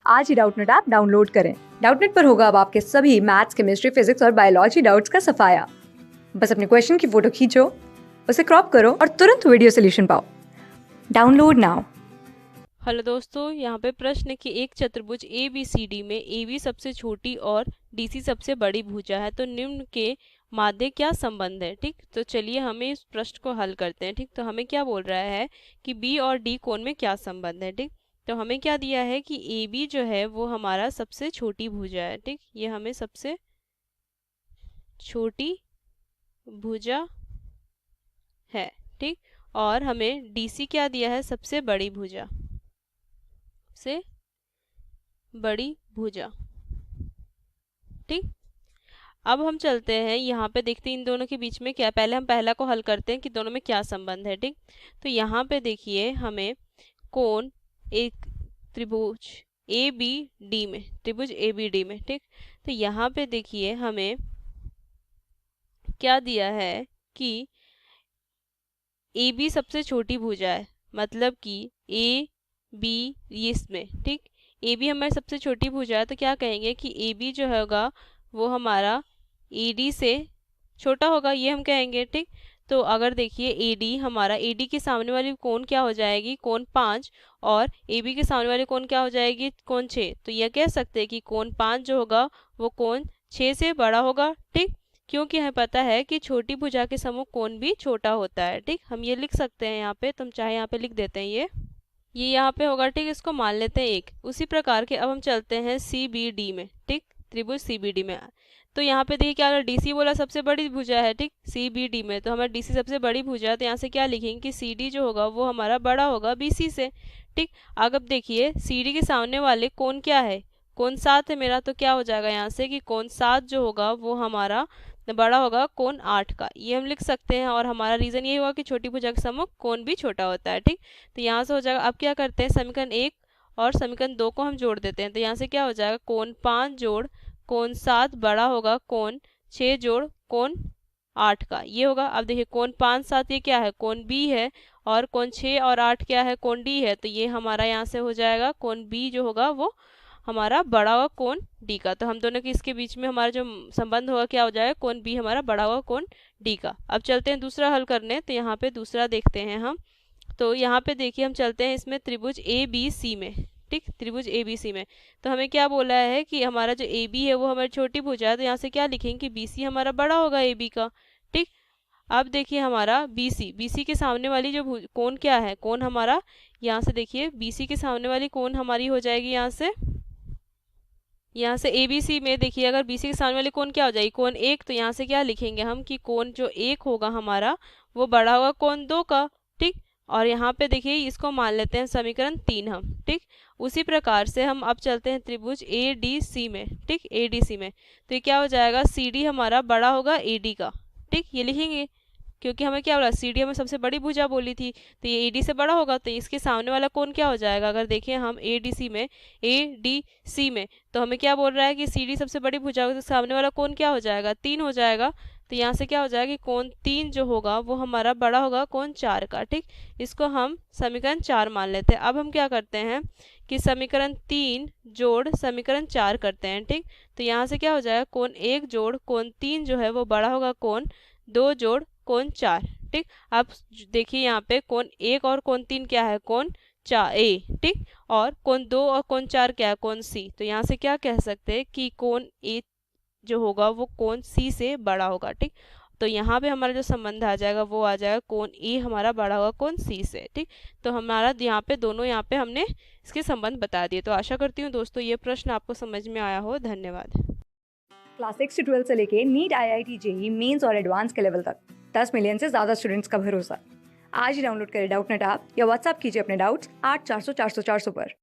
आज ही Doubtnut app download करें। Doubtnut पर होगा अब आपके सभी मैथ्स, केमिस्ट्री, फिजिक्स और बायोलॉजी डाउट्स का सफाया। बस अपने क्वेश्चन की फोटो खींचो, उसे क्रॉप करो और तुरंत वीडियो सोल्यूशन पाओ। Download now. हेलो दोस्तों, यहाँ पे प्रश्न है कि एक चतुर्भुज ए बी सी डी में ए बी सबसे छोटी और डी सी सबसे बड़ी भुजा है, तो निम्न के माध्य क्या संबंध है। ठीक, तो चलिए हमें इस प्रश्न को हल करते हैं। ठीक, तो हमें क्या बोल रहा है कि बी और डी कोण में क्या संबंध है। ठीक, तो हमें क्या दिया है कि ए बी जो है वो हमारा सबसे छोटी भुजा है। ठीक, ये हमें सबसे छोटी भुजा है। ठीक, और हमें डी सी क्या दिया है, सबसे बड़ी भुजा, से बड़ी भुजा। ठीक, अब हम चलते हैं यहाँ पे, देखते हैं इन दोनों के बीच में क्या। पहले हम पहला को हल करते हैं कि दोनों में क्या संबंध है। ठीक, तो यहाँ पे देखिए हमें कोण एक त्रिभुज ए बी डी में, त्रिभुज ए बी डी में। ठीक, तो यहाँ पे देखिए हमें क्या दिया है कि ए बी सबसे छोटी भुजा है, मतलब कि ए बी इसमें। ठीक, ए बी हमारी सबसे छोटी भुजा है, तो क्या कहेंगे कि ए बी जो होगा वो हमारा ए डी से छोटा होगा, ये हम कहेंगे। ठीक, तो अगर देखिए ए डी हमारा, ए डी के सामने वाली कोण क्या हो जाएगी, कोण 5, और ए बी के सामने वाली कोण क्या हो जाएगी, कोण 6। तो यह कह सकते हैं कि कोण 5 जो होगा वो कोण 6 से बड़ा होगा। ठीक, क्योंकि हमें पता है कि छोटी भुजा के समूह कोण भी छोटा होता है। ठीक, हम ये लिख सकते हैं यहाँ पे, तुम चाहे यहाँ पे लिख देते हैं ये यहाँ पे होगा। ठीक, इसको मान लेते हैं एक। उसी प्रकार के अब हम चलते हैं सी बी डी में। ठीक, त्रिभुज सी बी डी में, तो यहाँ पे देखिए क्या होगा, डी सी बोला सबसे बड़ी भुजा है। ठीक, सी बी डी में, तो हमारा डी सी सबसे बड़ी भुजा है, तो यहाँ से क्या लिखेंगे कि सी डी जो होगा वो हमारा बड़ा होगा बी सी से। ठीक, अब देखिए सी डी के सामने वाले कोण क्या है, कोण 7 है मेरा, तो क्या हो जाएगा यहाँ से कि कोण 7 जो होगा वो हमारा बड़ा होगा कोण 8 का, ये हम लिख सकते हैं। और हमारा रीजन ये हुआ कि छोटी भुजा के सम्मुख कोण भी छोटा होता है। ठीक, तो यहाँ से हो जाएगा। अब क्या करते हैं, समीकरण 1 और समीकरण 2 को हम जोड़ देते हैं, तो यहाँ से क्या हो जाएगा, कोण 5 जोड़ कोण 7 बड़ा होगा कोण 6 जोड़ कोण 8 का, ये होगा। अब देखिए कोण 5 7 ये क्या है, कोण बी है, और कोण 6 और 8 क्या है, कोण डी है, तो ये हमारा यहाँ से हो जाएगा कोण बी जो होगा वो हमारा बड़ा होगा कोण डी का। तो हम दोनों के इसके बीच में हमारा जो संबंध होगा क्या हो जाएगा, कोण बी हमारा बड़ा होगा कोण डी का। अब चलते हैं दूसरा हल करने, तो यहाँ पे दूसरा देखते हैं हम। तो यहाँ पे देखिए हम चलते हैं इसमें त्रिभुज ए बी सी में। ठीक, त्रिभुज ए बी सी में, तो हमें क्या बोला है कि हमारा जो ए बी है वो हमारी छोटी भुजा है, तो यहाँ से क्या लिखेंगे कि बी सी हमारा बड़ा होगा ए बी का। ठीक, अब देखिए हमारा बी सी के सामने वाली जो कोण क्या है, कोण हमारा यहाँ से देखिए बी सी के सामने वाली कोण हमारी हो जाएगी यहाँ से ए बी सी में। देखिए अगर बी सी के सामने वाली कोण क्या हो जाएगी, कोण 1, तो यहाँ से क्या लिखेंगे हम कि कोण जो 1 होगा हमारा वो बड़ा होगा कोण 2 का। ठीक, और यहाँ पे देखिए इसको मान लेते हैं समीकरण 3 हम। ठीक, उसी प्रकार से हम अब चलते हैं त्रिभुज ए डी सी में। ठीक, ए डी सी में, तो ये क्या हो जाएगा, सी डी हमारा बड़ा होगा ए डी का। ठीक, ये लिखेंगे क्योंकि हमें क्या बोला, सी डी हमें सबसे बड़ी भुजा बोली थी, तो ये ए डी से बड़ा होगा, तो इसके सामने वाला कोण क्या हो जाएगा। अगर देखें हम ए डी सी में, तो हमें क्या बोल रहा है कि सी डी सबसे बड़ी भुजा होगी, तो सामने वाला कोण क्या हो जाएगा, 3 हो जाएगा। तो यहाँ से क्या हो जाएगा कि कोण 3 जो होगा वो हमारा बड़ा होगा कोण 4 का। ठीक, इसको हम समीकरण 4 मान लेते हैं। अब हम क्या करते हैं कि समीकरण 3 जोड़ समीकरण 4 करते हैं। ठीक, तो यहाँ से क्या हो जाएगा, कोण 1 जोड़ कोण 3 जो है वो बड़ा होगा कोण 2 जोड़ कोण 4। ठीक, अब देखिए यहाँ पे कोण 1 और कोण 3 क्या है, कोण 4 ए। ठीक, और कोण 2 और कोण 4 क्या है, कोण सी। तो यहाँ से क्या कह सकते हैं कि कोण ए जो होगा वो कोण सी से बड़ा होगा। ठीक, तो यहाँ पे हमारा जो संबंध आ जाएगा वो आ जाएगा कोण ए हमारा बड़ा होगा कोण सी से। ठीक, तो हमारा यहाँ पे दोनों यहाँ पे हमने इसके संबंध बता दिए। तो आशा करती हूँ दोस्तों ये प्रश्न आपको समझ में आया हो। धन्यवाद। क्लास 6 से 12 से लेके नीट, IIT, JEE मेंस और एडवांस के लेवल तक 10 मिलियन से ज्यादा स्टूडेंट्स का भरोसा। आज ही डाउनलोड करें डाउटनेट ऐप या व्हाट्सएप कीजिए अपने डाउट्स 8400 400 400 पर।